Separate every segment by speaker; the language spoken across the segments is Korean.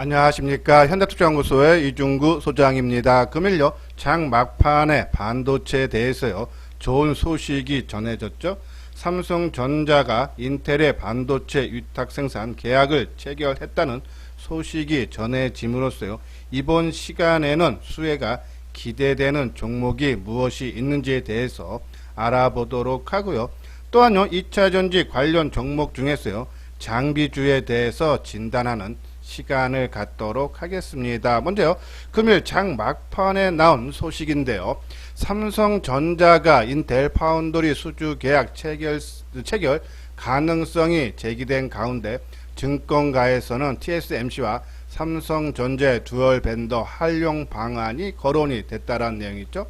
Speaker 1: 안녕하십니까. 현대투자연구소의 이중구 소장입니다. 금일요 장 막판에 반도체에 대해서요 좋은 소식이 전해졌죠. 삼성전자가 인텔의 반도체 위탁 생산 계약을 체결했다는 소식이 전해짐으로써요 이번 시간에는 수혜가 기대되는 종목이 무엇이 있는지에 대해서 알아보도록 하고요. 또한요 2차전지 관련 종목 중에서요 장비주에 대해서 진단하는 시간을 갖도록 하겠습니다. 먼저요 금일 장 막판에 나온 소식인데요, 삼성전자가 인텔 파운드리 수주 계약 체결 가능성이 제기된 가운데 증권가에서는 TSMC와 삼성전자의 듀얼 벤더 활용 방안이 거론이 됐다라는 내용이죠.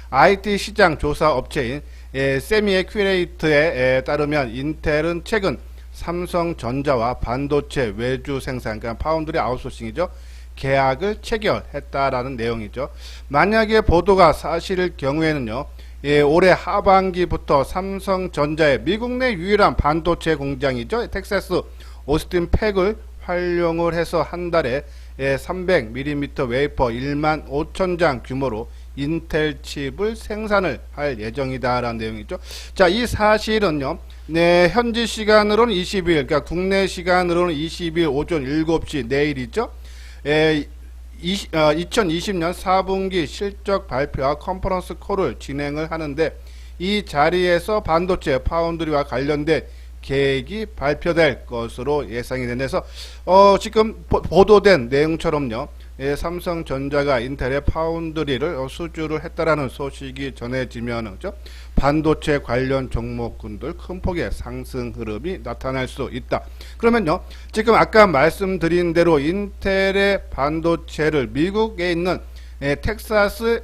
Speaker 1: IT 시장 조사 업체인 세미에큐레이트에 따르면 인텔은 최근 삼성전자와 반도체 외주 생산, 그러니까 파운드리 아웃소싱이죠, 계약을 체결했다라는 내용이죠. 만약에 보도가 사실일 경우에는요 올해 하반기부터 삼성전자의 미국 내 유일한 반도체 공장이죠, 텍사스 오스틴 팩을 활용을 해서 한 달에 300mm 웨이퍼 15,000장 규모로 인텔 칩을 생산을 할 예정이다라는 내용이죠. 자, 이 사실은요 현지 시간으로는 20일, 그러니까 국내 시간으로는 20일 오전 7시 내일이죠. 2020년 4분기 실적 발표와 컨퍼런스 콜을 진행을 하는데, 이 자리에서 반도체 파운드리와 관련된 계획이 발표될 것으로 예상이 된데서 지금 보도된 내용처럼요 삼성전자가 인텔의 파운드리를 수주를 했다라는 소식이 전해지면 반도체 관련 종목군들 큰 폭의 상승 흐름이 나타날 수 있다. 그러면요 지금 아까 말씀드린 대로 인텔의 반도체를 미국에 있는 텍사스의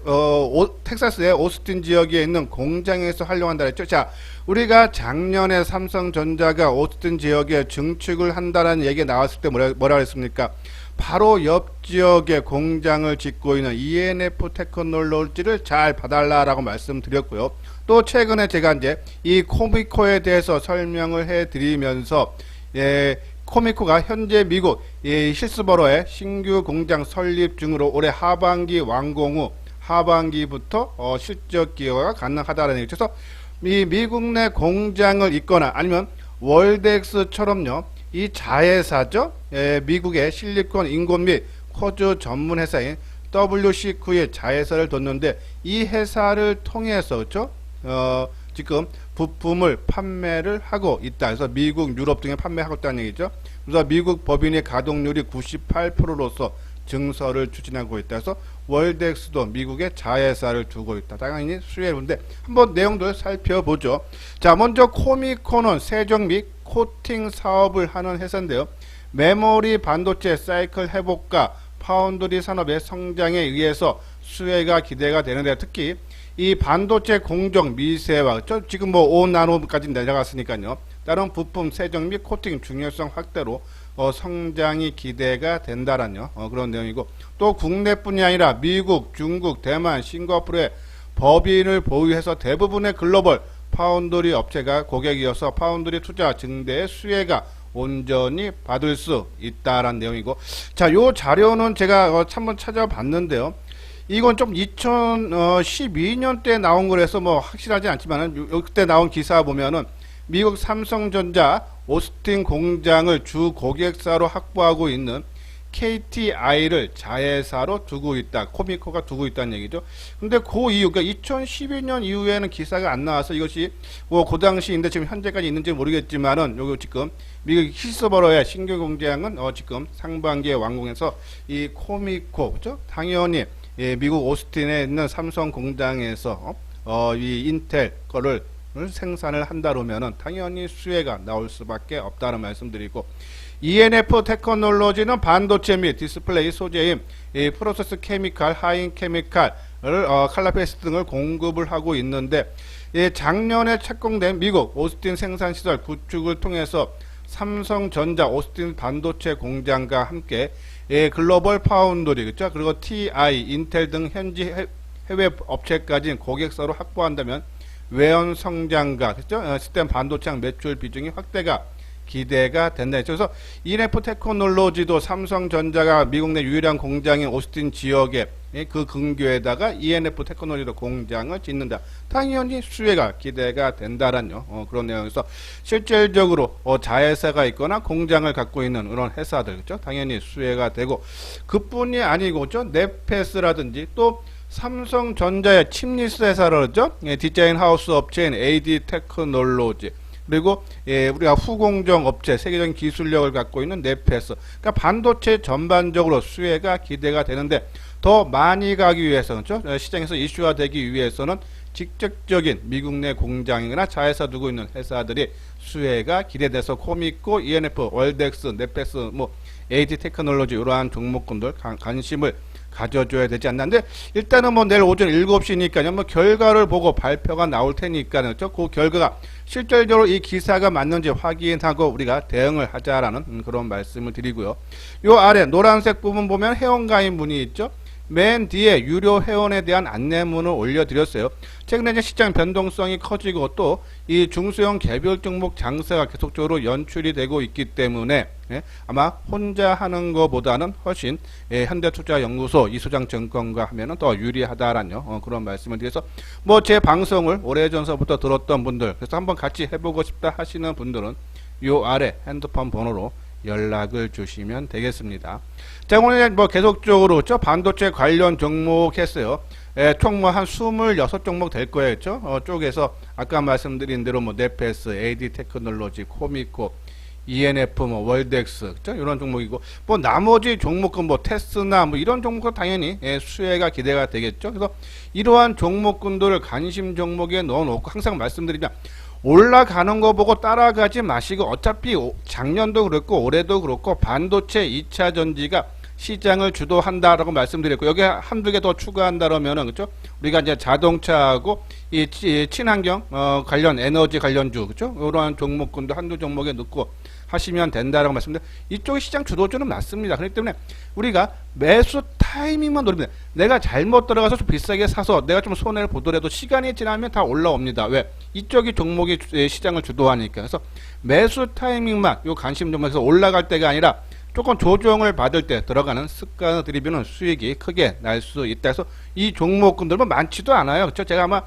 Speaker 1: 오스틴 지역에 있는 공장에서 활용한다 했죠. 자, 우리가 작년에 삼성전자가 오스틴 지역에 증축을 한다는 얘기가 나왔을 때 뭐라 그랬습니까? 바로 옆 지역에 공장을 짓고 있는 ENF 테크놀로지를 잘 봐달라라고 말씀드렸고요. 또 최근에 제가 이제 이 코미코에 대해서 설명을 해드리면서 코미코가 현재 미국 힐스버러의 신규 공장 설립 중으로 올해 하반기 완공 후 하반기부터 실적 기여가 가능하다는 얘기죠. 그래서 이 미국 내 공장을 있거나 아니면 월덱스처럼요 이 자회사죠, 미국의 실리콘 인공 및 쿼즈 전문 회사인 WCQ의 자회사를 뒀는데, 이 회사를 통해서 지금 부품을 판매를 하고 있다. 그래서 미국, 유럽 등에 판매하고 있다는 얘기죠. 그래서 미국 법인의 가동률이 98%로서 증설을 추진하고 있다. 그래서 월덱스도 미국의 자회사를 두고 있다. 당연히 수혜인데 한번 내용들 살펴보죠. 자, 먼저 코미코는 세정 및 코팅 사업을 하는 회사인데요. 메모리 반도체 사이클 회복과 파운드리 산업의 성장에 의해서 수혜가 기대가 되는데, 특히 이 반도체 공정 미세화, 지금 5나노까지 내려갔으니까요. 다른 부품 세정 및 코팅 중요성 확대로 성장이 기대가 된다라는 그런 내용이고, 또 국내뿐이 아니라 미국, 중국, 대만, 싱가포르의 법인을 보유해서 대부분의 글로벌 파운드리 업체가 고객이어서 파운드리 투자 증대의 수혜가 온전히 받을 수 있다라는 내용이고, 자, 요 자료는 제가 한번 찾아봤는데요. 이건 좀 2012년 때 나온 거라서 확실하지 않지만은 그때 나온 기사 보면은 미국 삼성전자 오스틴 공장을 주 고객사로 확보하고 있는 KTI를 자회사로 두고 있다. 코미코가 두고 있다는 얘기죠. 근데 그 이후, 그러니까 2012년 이후에는 기사가 안 나와서 이것이 그 당시인데 지금 현재까지 있는지 모르겠지만은 요거 지금 미국 힐스버러의 신규 공장은 지금 상반기에 완공해서 이 코미코, 그죠? 당연히 미국 오스틴에 있는 삼성 공장에서 이 인텔 거를 생산을 한다 그러면은 당연히 수혜가 나올 수밖에 없다는 말씀드리고, ENF 테크놀로지는 반도체 및 디스플레이 소재인 프로세스 케미칼, 하인 케미칼을 칼라페이스 등을 공급을 하고 있는데, 작년에 착공된 미국 오스틴 생산시설 구축을 통해서 삼성전자 오스틴 반도체 공장과 함께 글로벌 파운드리, 그렇죠? 그리고 TI, 인텔 등 현지 해외 업체까지 고객사로 확보한다면 외연 성장과, 그렇죠? 시스템 반도체 매출 비중이 확대가 기대가 된다. 그래서 ENF 테크놀로지도 삼성전자가 미국 내 유일한 공장인 오스틴 지역에 그 근교에다가 ENF 테크놀로지도 공장을 짓는다. 당연히 수혜가 기대가 된다라는 그런 내용에서 실질적으로 자회사가 있거나 공장을 갖고 있는 그런 회사들, 그죠? 당연히 수혜가 되고, 그뿐이 아니고, 그죠? 넷패스라든지 또 삼성전자의 칩리스 회사를, 그죠? 디자인 하우스 업체인 AD 테크놀로지, 그리고 우리가 후공정 업체, 세계적인 기술력을 갖고 있는 넷패스. 그러니까 반도체 전반적으로 수혜가 기대가 되는데, 더 많이 가기 위해서, 그렇죠? 시장에서 이슈화 되기 위해서는 직접적인 미국 내 공장이나 자회사 두고 있는 회사들이 수혜가 기대돼서 코미코, ENF, 월덱스, 넷패스, AD 테크놀로지 이러한 종목군들 관심을 가져줘야 되지 않나. 근데 일단은 내일 오전 7시니까요. 결과를 보고 발표가 나올 테니까요. 그렇죠? 그 결과가 실질적으로 이 기사가 맞는지 확인하고 우리가 대응을 하자라는 그런 말씀을 드리고요. 요 아래 노란색 부분 보면 회원가입 문이 있죠. 맨 뒤에 유료 회원에 대한 안내문을 올려드렸어요. 최근에 이제 시장 변동성이 커지고 또 이 중소형 개별 종목 장세가 계속적으로 연출이 되고 있기 때문에 아마 혼자 하는 것보다는 훨씬 현대투자연구소 이소장증권과 하면은 더 유리하다라는 그런 말씀을 드려서 제 방송을 오래전서부터 들었던 분들, 그래서 한번 같이 해보고 싶다 하시는 분들은 요 아래 핸드폰 번호로 연락을 주시면 되겠습니다. 자, 오늘 계속적으로 반도체 관련 종목 했어요. 총 한 26종목 될 거예요. 그렇죠? 쪽에서 아까 말씀드린 대로 넷패스, AD 테크놀로지, 코미코, ENF, 월덱스, 그렇죠? 이런 종목이고, 나머지 종목은 테스나 이런 종목은 당연히 수혜가 기대가 되겠죠. 그래서 이러한 종목군들을 관심 종목에 넣어놓고 항상 말씀드리면 올라가는 거 보고 따라가지 마시고, 어차피 작년도 그렇고 올해도 그렇고 반도체 2차 전지가 시장을 주도한다라고 말씀드렸고, 여기 한두 개 더 추가한다라면은, 그죠? 우리가 이제 자동차하고 이 친환경 관련 에너지 관련주, 그죠? 이러한 종목군도 한두 종목에 넣고 하시면 된다라고 말씀드렸는데, 이쪽이 시장 주도주는 맞습니다. 그렇기 때문에 우리가 매수 타이밍만 노립니다. 내가 잘못 들어가서 좀 비싸게 사서 내가 좀 손해를 보더라도 시간이 지나면 다 올라옵니다. 왜? 이쪽이 종목이 시장을 주도하니까. 그래서 매수 타이밍만 요 관심 종목에서 올라갈 때가 아니라 조금 조정을 받을 때 들어가는 습관을 들이면 수익이 크게 날 수 있다. 그래서 이 종목군들은 많지도 않아요. 그렇죠? 제가 아마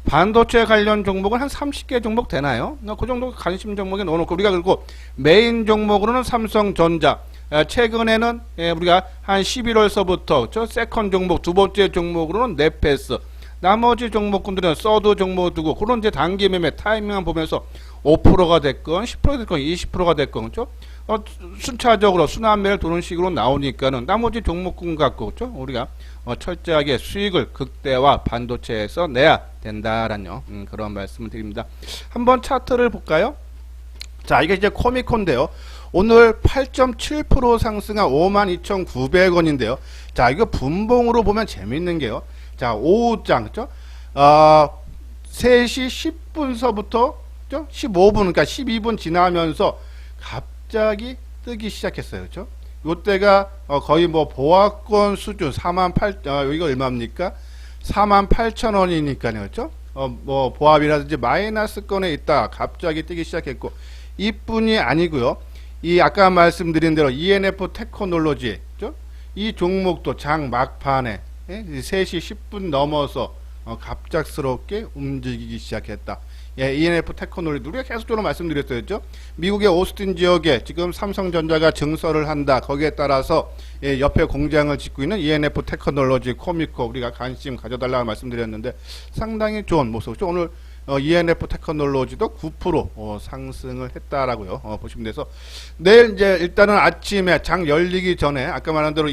Speaker 1: 반도체 관련 종목은 한 30개 종목 되나요? 그 정도 관심 종목에 넣어놓고, 우리가 그리고 메인 종목으로는 삼성전자, 최근에는 우리가 한 11월서부터 세컨 종목, 두 번째 종목으로는 넷패스, 나머지 종목군들은 서드 종목 두고 그런 이제 단기 매매 타이밍만 보면서 5%가 됐건 10%가 됐건 20%가 됐건, 그렇죠? 순차적으로 순환매를 도는 식으로 나오니까는 나머지 종목군 갖고, 그렇죠? 우리가 철저하게 수익을 극대화 반도체에서 내야 된다라는 그런 말씀을 드립니다. 한번 차트를 볼까요? 자, 이게 이제 코미코인데요. 오늘 8.7% 상승한 52,900원인데요. 자, 이거 분봉으로 보면 재밌는 게요. 자, 오후장, 그죠? 3시 10분서부터, 그죠? 15분, 그러니까 12분 지나면서 갑자기 뜨기 시작했어요. 그죠? 요때가 거의 보합권 수준 48,000, 이거 얼마입니까? 48,000원이니까요. 그죠? 보합이라든지 마이너스권에 있다 갑자기 뜨기 시작했고, 이뿐이 아니고요. 이 아까 말씀드린 대로 ENF 테크놀로지, 그죠? 이 종목도 장 막판에 3시 10분 넘어서 갑작스럽게 움직이기 시작했다. ENF 테크놀로지, 우리가 계속적으로 말씀드렸어요. 그죠? 미국의 오스틴 지역에 지금 삼성전자가 증설을 한다. 거기에 따라서 옆에 공장을 짓고 있는 ENF 테크놀로지, 코미코, 우리가 관심 가져달라고 말씀드렸는데 상당히 좋은 모습. 그죠? 오늘 ENF 테크놀로지도 9% 상승을 했다라고요. 보시면 돼서 내일 이제 일단은 아침에 장 열리기 전에 아까 말한 대로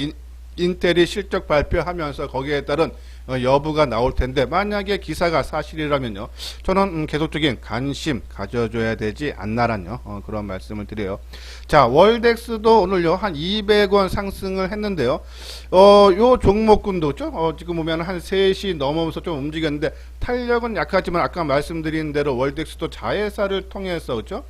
Speaker 1: 인텔이 실적 발표하면서 거기에 따른 여부가 나올 텐데, 만약에 기사가 사실이라면요, 저는 계속적인 관심 가져줘야 되지 않나라는 그런 말씀을 드려요. 자, 월덱스도 오늘요 한 200원 상승을 했는데요. 요 종목군도 지금 보면 한 3시 넘어서 좀 움직였는데 탄력은 약하지만 아까 말씀드린 대로 월덱스도 자회사를 통해서, 그렇죠?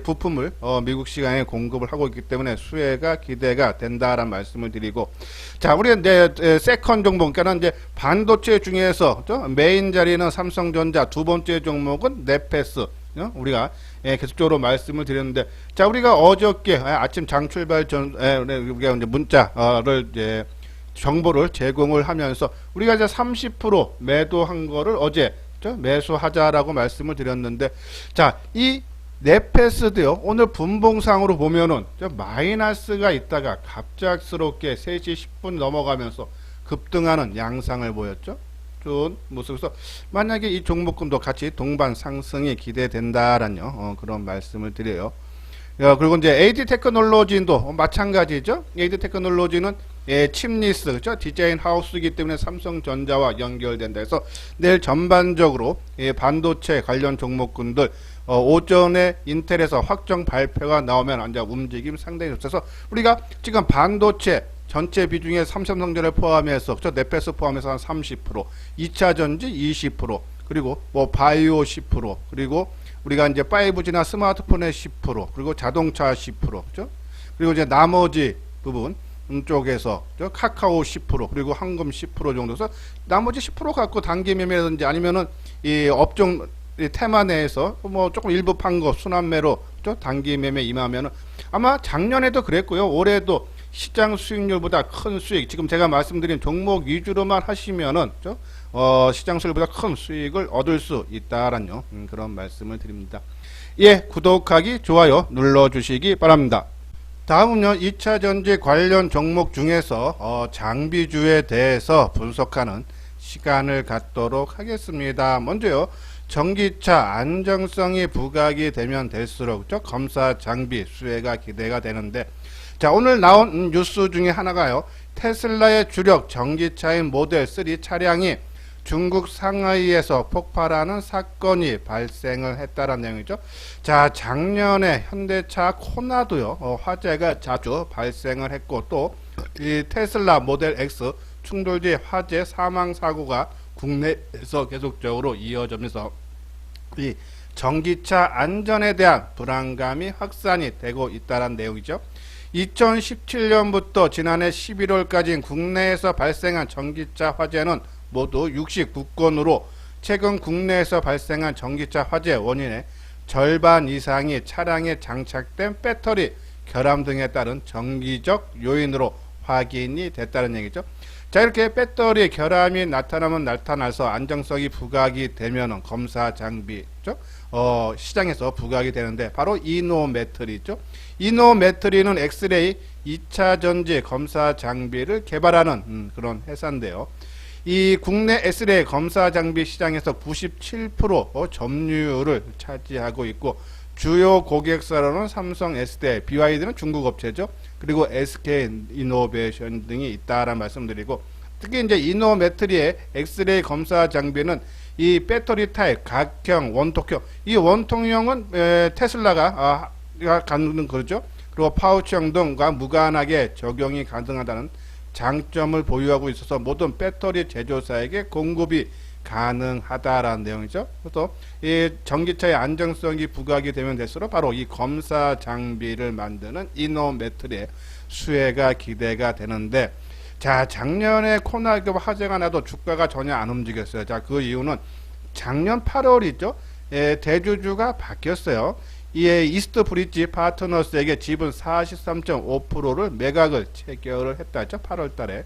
Speaker 1: 부품을 미국 시장에 공급을 하고 있기 때문에 수혜가 기대가 된다라는 말씀을 드리고, 자, 우리 이제 세컨 종목, 그러니까 이제 반도체 중에서, 그렇죠? 메인 자리는 삼성전자, 두 번째 종목은 넷패스, 우리가 계속적으로 말씀을 드렸는데, 자, 우리가 어저께 아침 장 출발 전 우리가 이제 문자를 이제 정보를 제공을 하면서 우리가 이제 30% 매도한 거를 어제 매수하자라고 말씀을 드렸는데, 자, 이 네페스도요, 오늘 분봉상으로 보면은 마이너스가 있다가 갑작스럽게 3시 10분 넘어가면서 급등하는 양상을 보였죠. 좋은 모습에서 만약에 이 종목군도 같이 동반 상승이 기대된다라는 그런 말씀을 드려요. 그리고 이제 AD 테크놀로지도 마찬가지죠. AD 테크놀로지는 칩리스, 그렇죠? 디자인 하우스이기 때문에 삼성전자와 연결된다 해서 내일 전반적으로 반도체 관련 종목군들 오전에 인텔에서 확정 발표가 나오면 이제 움직임 상당히 좋아서 우리가 지금 반도체 전체 비중의 삼성전자를 포함해서 네페스 포함해서 한 30%, 2차 전지 20%, 그리고 뭐 바이오 10%, 그리고 우리가 이제 5G나 스마트폰의 10%, 그리고 자동차 10%, 그죠? 그리고 이제 나머지 부분 쪽에서 카카오 10%, 그리고 황금 10% 정도서 나머지 10% 갖고 단기 매매라든지 아니면은 이 업종 이 테마 내에서 뭐 조금 일부 판 거 순환매로 단기 매매 임하면은 아마 작년에도 그랬고요. 올해도 시장 수익률보다 큰 수익, 지금 제가 말씀드린 종목 위주로만 하시면은 시장 수익률보다 큰 수익을 얻을 수 있다라는 그런 말씀을 드립니다. 예, 구독하기, 좋아요 눌러주시기 바랍니다. 다음은요, 2차 전지 관련 종목 중에서 장비주에 대해서 분석하는 시간을 갖도록 하겠습니다. 먼저요, 전기차 안정성이 부각이 되면 될수록 검사 장비 수혜가 기대가 되는데, 자, 오늘 나온 뉴스 중에 하나가요, 테슬라의 주력 전기차인 모델 3 차량이 중국 상하이에서 폭발하는 사건이 발생을 했다는 내용이죠. 자, 작년에 현대차 코나도요, 화재가 자주 발생을 했고, 또 이 테슬라 모델 X 충돌지 화재 사망 사고가 국내에서 계속적으로 이어지면서 이 전기차 안전에 대한 불안감이 확산이 되고 있다는 내용이죠. 2017년부터 지난해 11월까지 국내에서 발생한 전기차 화재는 모두 69건으로 최근 국내에서 발생한 전기차 화재 원인의 절반 이상이 차량에 장착된 배터리 결함 등에 따른 정기적 요인으로 확인이 됐다는 얘기죠. 자, 이렇게 배터리 결함이 나타나면 나타나서 안정성이 부각이 되면 검사 장비죠. 시장에서 부각이 되는데 바로 이노메트리죠. 이노메트리는 엑스레이 2차 전지 검사 장비를 개발하는 그런 회사인데요. 이 국내 엑스레이 검사 장비 시장에서 97% 점유율을 차지하고 있고, 주요 고객사로는 삼성, SDI, BYD는 중국 업체죠. 그리고 SK 이노베이션 등이 있다라는 말씀드리고, 특히 이제 이노메트리의 엑스레이 검사 장비는 이 배터리 타입, 각형, 원통형, 이 원통형은 테슬라가 갖는 거죠. 그리고 파우치형 등과 무관하게 적용이 가능하다는 장점을 보유하고 있어서 모든 배터리 제조사에게 공급이 가능하다라는 내용이죠. 그래서 이 전기차의 안정성이 부각이 되면 될수록 바로 이 검사 장비를 만드는 이노메트리의 수혜가 기대가 되는데, 자, 작년에 코나급 화재가 나도 주가가 전혀 안 움직였어요. 자, 그 이유는 작년 8월이죠. 대주주가 바뀌었어요. 이에 이스트 브릿지 파트너스에게 지분 43.5%를 매각을 체결을 했다죠. 8월 달에.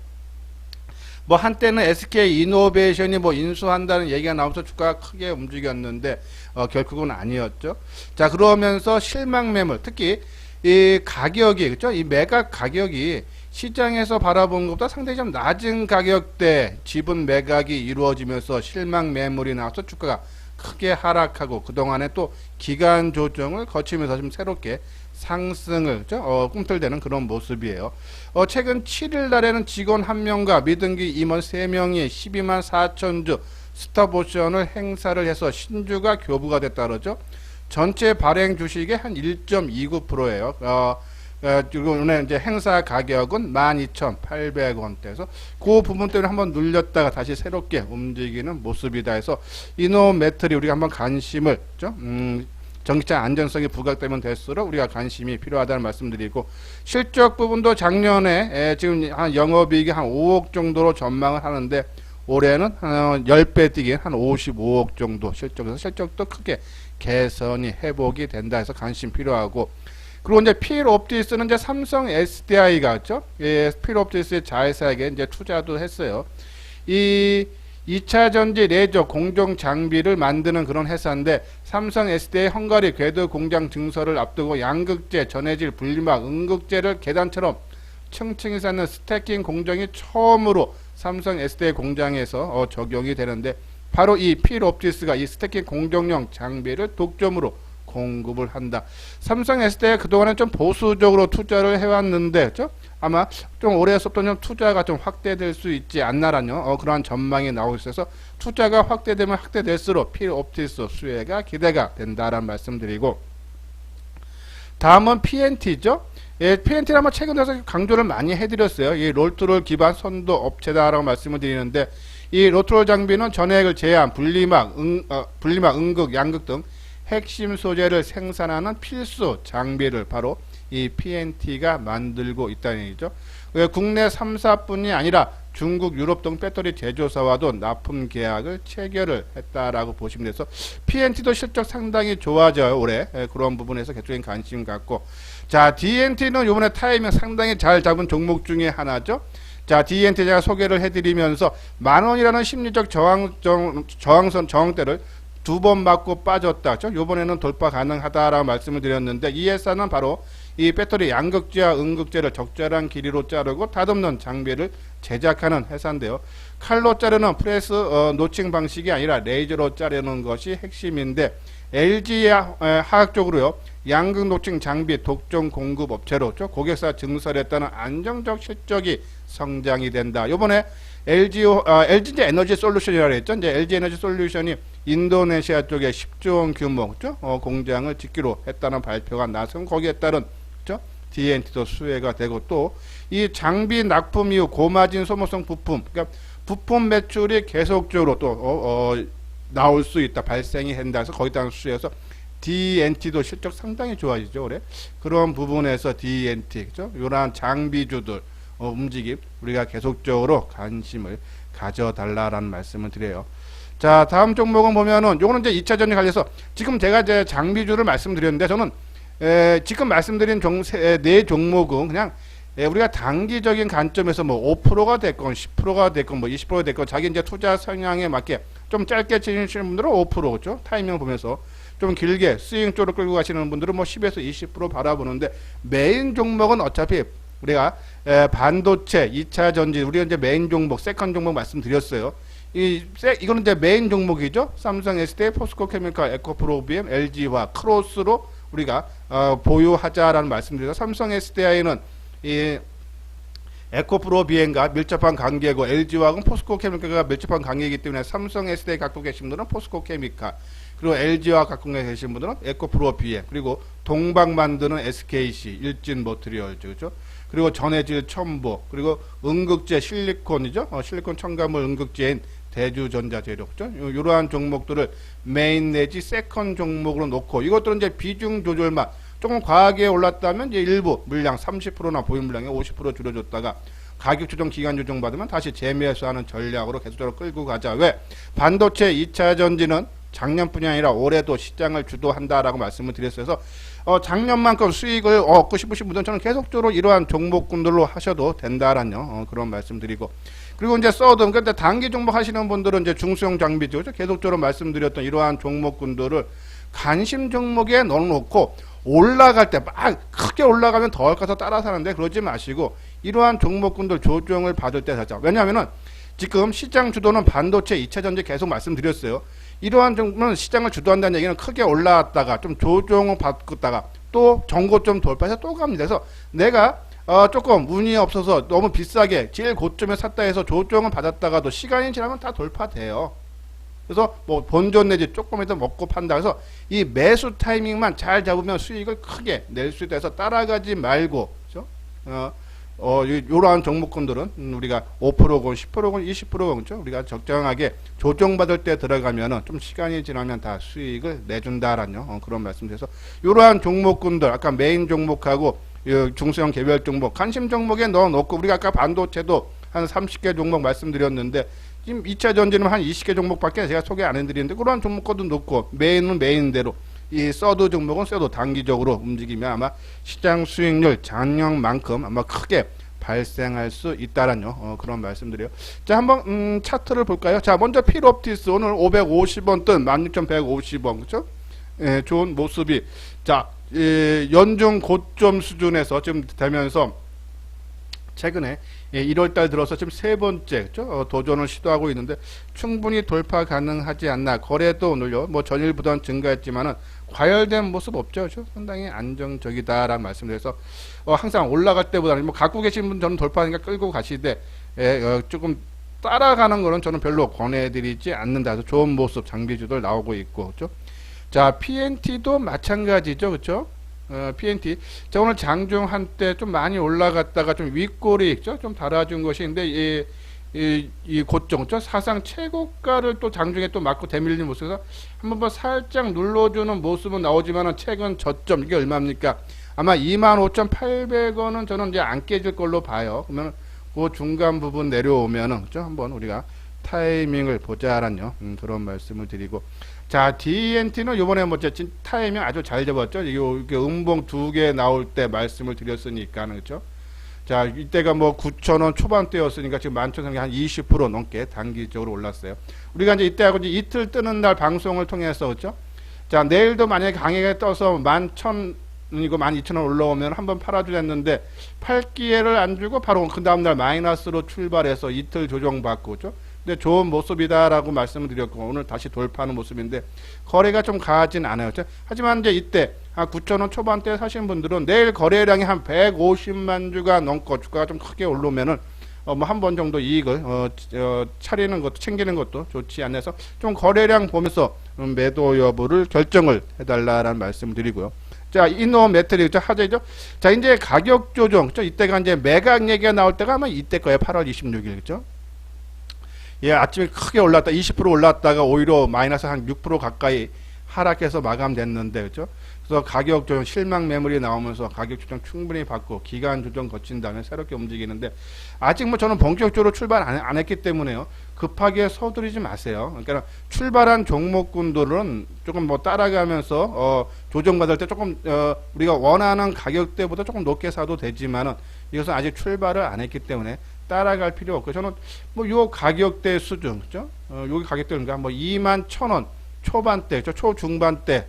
Speaker 1: 뭐 한때는 SK 이노베이션이 뭐 인수한다는 얘기가 나오면서 주가가 크게 움직였는데 결국은 아니었죠. 자, 그러면서 실망 매물, 특히 이 가격이, 그죠? 이 매각 가격이 시장에서 바라본 것보다 상당히 좀 낮은 가격대 지분 매각이 이루어지면서 실망 매물이 나와서 주가가 크게 하락하고, 그동안에 또 기간 조정을 거치면서 좀 새롭게 상승을 꿈틀대는 그런 모습이에요. 최근 7일 날에는 직원 1명과 미등기 임원 3명이 12만 4천 주 스톱옵션을 행사를 해서 신주가 교부가 됐다 그러죠. 전체 발행 주식의 한 1.29%예요. 그리고 오늘 이제 행사 가격은 12,800원대에서 그 부분 때문에 한번 눌렸다가 다시 새롭게 움직이는 모습이다 해서 이노메트리 우리가 한번 관심을 전기차 안전성이 부각되면 될수록 우리가 관심이 필요하다는 말씀드리고, 실적 부분도 작년에 지금 한 영업이익이 한 5억 정도로 전망을 하는데 올해는 한 10배 뛰기 한 55억 정도 실적도 크게 개선이 회복이 된다 해서 관심 필요하고, 그리고 이제 필옵티스는 이제 삼성 SDI가 있죠. 예, 필옵티스의 자회사에게 이제 투자도 했어요. 이 2차 전지 레이저 공정 장비를 만드는 그런 회사인데, 삼성 SDI 헝가리 궤도 공장 증설을 앞두고 양극재, 전해질, 분리막, 음극재를 계단처럼 층층이 쌓는 스태킹 공정이 처음으로 삼성 SDI 공장에서 적용이 되는데, 바로 이 필옵티스가 이 스태킹 공정용 장비를 독점으로 공급을 한다. 삼성 SDI 그동안은 좀 보수적으로 투자를 해왔는데, 그렇죠? 아마 좀 올해부터 좀 투자가 좀 확대될 수 있지 않나라는 그러한 전망이 나오고 있어서, 투자가 확대되면 확대될수록 필옵티스 수혜가 기대가 된다라는 말씀드리고, 다음은 PNT죠. 예, PNT는 아마 최근 들어서 강조를 많이 해드렸어요. 이 롤트롤 기반 선도 업체다라고 말씀을 드리는데, 이 롤트롤 장비는 전해액을 제한, 분리막, 음극, 양극 등 핵심 소재를 생산하는 필수 장비를 바로 이 PNT가 만들고 있다는 얘기죠. 국내 3사뿐이 아니라 중국, 유럽 등 배터리 제조사와도 납품 계약을 체결을 했다라고 보시면 돼서, PNT도 실적 상당히 좋아져요, 올해. 그런 부분에서 계속적인 관심 갖고. 자, DNT는 이번에 타이밍 상당히 잘 잡은 종목 중에 하나죠. 자, DNT 제가 소개를 해드리면서 10,000원이라는 심리적 저항대를 두 번 맞고 빠졌다. 요번에는 돌파 가능하다라고 말씀을 드렸는데, 이 회사는 바로 이 배터리 양극재와 음극재를 적절한 길이로 자르고 다듬는 장비를 제작하는 회사인데요. 칼로 자르는 프레스 노칭 방식이 아니라 레이저로 자르는 것이 핵심인데, LG 화학적으로요, 양극 노칭 장비 독점 공급 업체로 고객사 증설에 따른 안정적 실적이 성장이 된다. 요번에 LG 이제 에너지 솔루션이라고 했죠. 이제 LG 에너지 솔루션이 인도네시아 쪽에 10조 원 규모 공장을 짓기로 했다는 발표가 나선, 거기에 따른 DNT도 수혜가 되고, 또 이 장비 납품 이후 고마진 소모성 부품, 그러니까 부품 매출이 계속적으로 또 나올 수 있다, 발생이 된다 해서 거기에 따른 수혜여서 DNT도 실적 상당히 좋아지죠, 올해. 그런 부분에서 DNT, 그죠? 이러한 장비주들 움직임 우리가 계속적으로 관심을 가져달라라는 말씀을 드려요. 자, 다음 종목은 보면은 요거는 이제 2차 전지 관련해서 지금 제가 이제 장비주를 말씀드렸는데, 저는 지금 말씀드린 네 종목은 그냥 우리가 단기적인 관점에서 뭐 5%가 됐건 10%가 됐건 뭐 20%가 됐건 자기 이제 투자 성향에 맞게 좀 짧게 치시는 분들은 5%죠. 타이밍 보면서 좀 길게 스윙 쪽으로 끌고 가시는 분들은 뭐 10에서 20% 바라보는데, 메인 종목은 어차피 우리가 반도체, 2차 전지, 우리가 이제 메인 종목, 세컨 종목 말씀드렸어요. 이거는 이제 메인 종목이죠. 삼성 SDI, 포스코 케미칼, 에코프로 비엠, LG화, 크로스로 우리가 보유하자라는 말씀드려서, 삼성 SDI는 이 에코프로 비엠과 밀접한 관계고, LG화학은 포스코 케미칼과 밀접한 관계이기 때문에 삼성 SDI 갖고 계신 분들은 포스코 케미칼, 그리고 LG화학 갖고 계신 분들은 에코프로 비엠, 그리고 동방 만드는 SKC, 일진 머트리얼즈, 그죠? 그리고 전해질 첨보, 그리고 음극재 실리콘이죠. 실리콘 첨가물 음극재인 대주전자재료, 그죠? 이러한 종목들을 메인 내지 세컨 종목으로 놓고, 이것들은 이제 비중 조절만 조금 과하게 올랐다면 이제 일부 물량 30%나 보유 물량에 50% 줄여줬다가 가격 조정, 기간 조정 받으면 다시 재매수하는 전략으로 계속적으로 끌고 가자. 왜? 반도체 2차 전지는 작년뿐이 아니라 올해도 시장을 주도한다라고 말씀을 드렸어요. 그래서 작년만큼 수익을 얻고 싶으신 분들은 저는 계속적으로 이러한 종목군들로 하셔도 된다라는 그런 말씀드리고, 그리고 이제 서드, 그러니까 단기 종목 하시는 분들은 이제 중소형 장비죠. 계속적으로 말씀드렸던 이러한 종목군들을 관심 종목에 넣어놓고, 올라갈 때 막 크게 올라가면 더 가서 따라 사는데 그러지 마시고, 이러한 종목군들 조정을 받을 때 사자. 왜냐하면은 지금 시장 주도는 반도체 2차 전지 계속 말씀드렸어요. 이러한 종목은 시장을 주도한다는 얘기는 크게 올라왔다가 좀 조정을 받다가 또 전고점 돌파해서 또 갑니다. 그래서 내가 조금 운이 없어서 너무 비싸게 제일 고점에 샀다 해서 조정을 받았다가도 시간이 지나면 다 돌파돼요. 그래서 뭐 본전 내지 조금이라도 먹고 판다. 그래서 이 매수 타이밍만 잘 잡으면 수익을 크게 낼 수 있다 해서 따라가지 말고, 그렇죠? 이러한 종목군들은 우리가 5%건 10%건 20%건 그렇죠? 우리가 적정하게 조정받을 때 들어가면은 좀 시간이 지나면 다 수익을 내준다라는 그런 말씀드려서, 이러한 종목군들 아까 메인 종목하고 중소형 개별 종목 관심 종목에 넣어놓고, 우리가 아까 반도체도 한 30개 종목 말씀드렸는데 지금 2차 전지는 한 20개 종목밖에 제가 소개 안 해드리는데, 그러한 종목도 넣고 메인은 메인대로 이 서드 종목은 쇠도 단기적으로 움직이면 아마 시장 수익률 작년만큼 아마 크게 발생할 수 있다라는 그런 말씀드려요. 자, 한번 차트를 볼까요? 자, 먼저 필옵티스 오늘 550원 뜬 16,150원 그렇죠? 예, 좋은 모습이 자, 연중 고점 수준에서 지금 되면서 최근에 1월달 들어서 지금 세 번째 그렇죠? 도전을 시도하고 있는데 충분히 돌파 가능하지 않나. 거래도 오늘요 뭐 전일보다는 증가했지만은 과열된 모습 없죠. 그렇죠? 상당히 안정적이다라는 말씀드려서 항상 올라갈 때보다는 뭐 갖고 계신 분 저는 돌파하니까 끌고 가시되 조금 따라가는 거는 저는 별로 권해드리지 않는다. 그래서 좋은 모습 장비주들 나오고 있고 그렇죠? 자, PNT도 마찬가지죠. 그렇죠? PNT. 자, 오늘 장중 한때 좀 많이 올라갔다가 좀 윗골이 있죠? 좀 달아준 것이 있는데, 이 고점, 사상 최고가를 또 장중에 또 맞고 대밀린 모습에서 한번 살짝 눌러주는 모습은 나오지만은 최근 저점, 이게 얼마입니까? 아마 25,800원은 저는 이제 안 깨질 걸로 봐요. 그러면 그 중간 부분 내려오면은, 그죠? 한번 우리가 타이밍을 보자라는 그런 말씀을 드리고. 자, DNT는 요번에 뭐 타이밍 아주 잘 잡았죠. 이게 음봉 2개 나올 때 말씀을 드렸으니까, 그렇죠? 자, 이때가 뭐 9,000원 초반대였으니까 지금 11,000원이 한 20% 넘게 단기적으로 올랐어요. 우리가 이제 이때하고 이제 이틀 뜨는 날 방송을 통해서, 그렇죠? 자, 내일도 만약에 강하게 떠서 11,000이고 12,000원 올라오면 한번 팔아주랬는데 팔 기회를 안 주고 바로 그 다음날 마이너스로 출발해서 이틀 조정받고, 그렇죠? 근데 좋은 모습이다라고 말씀을 드렸고 오늘 다시 돌파하는 모습인데 거래가 좀 가진 않아요. 그렇죠? 하지만 이제 이때 9,000원 초반대 사시는 분들은 내일 거래량이 한 150만 주가 넘고 주가가 좀 크게 올라오면은 뭐 한 번 정도 이익을 차리는 것도 챙기는 것도 좋지 않아서 좀 거래량 보면서 매도 여부를 결정을 해달라라는 말씀을 드리고요. 자, 이노 매트릭 하재죠. 자, 이제 가격 조정. 이때가 이제 매각 얘기가 나올 때가 아마 이때 거예요. 8월 26일 그렇죠? 예, 아침에 크게 올랐다 20% 올랐다가 오히려 마이너스 한 6% 가까이 하락해서 마감됐는데 그렇죠? 그래서 가격 조정 실망 매물이 나오면서 가격 조정 충분히 받고 기간 조정 거친 다음에 새롭게 움직이는데 아직 뭐 저는 본격적으로 출발 안 했기 때문에요. 급하게 서두르지 마세요. 그러니까 출발한 종목군들은 조금 뭐 따라가면서 조정받을 때 조금 우리가 원하는 가격대보다 조금 높게 사도 되지만은 이것은 아직 출발을 안 했기 때문에 따라갈 필요 없고 저는 뭐 요 가격대 수준 그죠? 여기 가격대인가 뭐 21,000원 초반대, 초중반대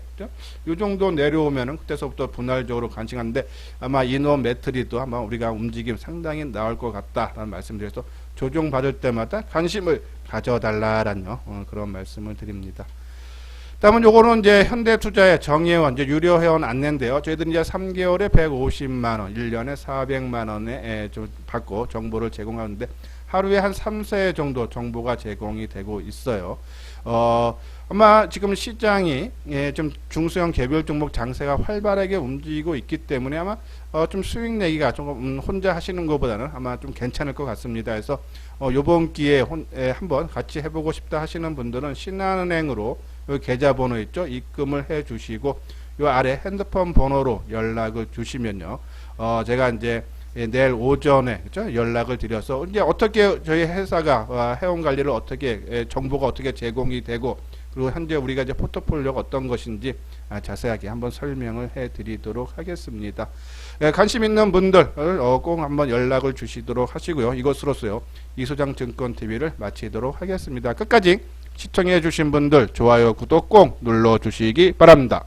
Speaker 1: 요 정도 내려오면은 그때서부터 분할적으로 관심하는데 아마 이노 매트리도 아마 우리가 움직임 상당히 나올 것 같다라는 말씀드려서 조정 받을 때마다 관심을 가져달라라는 그런 말씀을 드립니다. 다음은 요거는 이제 현대투자의 정예원, 이제 유료 회원 안내인데요. 저희들이 이제 3개월에 150만원, 1년에 400만원에 좀 받고 정보를 제공하는데 하루에 한 3세 정도 정보가 제공이 되고 있어요. 아마 지금 시장이 좀 중소형 개별 종목 장세가 활발하게 움직이고 있기 때문에 아마 좀 수익 내기가 조금 혼자 하시는 것보다는 아마 좀 괜찮을 것 같습니다. 그래서 요번 기회에 한번 같이 해보고 싶다 하시는 분들은 신한은행으로 요 계좌번호 있죠? 입금을 해 주시고 요 아래 핸드폰 번호로 연락을 주시면요. 제가 이제 내일 오전에 그렇죠? 연락을 드려서 이제 어떻게 저희 회사가 회원 관리를 어떻게 정보가 어떻게 제공이 되고 그리고 현재 우리가 이제 포트폴리오가 어떤 것인지 자세하게 한번 설명을 해 드리도록 하겠습니다. 관심 있는 분들 꼭 한번 연락을 주시도록 하시고요. 이것으로서요. 이소장 증권 TV를 마치도록 하겠습니다. 끝까지 시청해 주신 분들 좋아요 구독 꼭 눌러 주시기 바랍니다.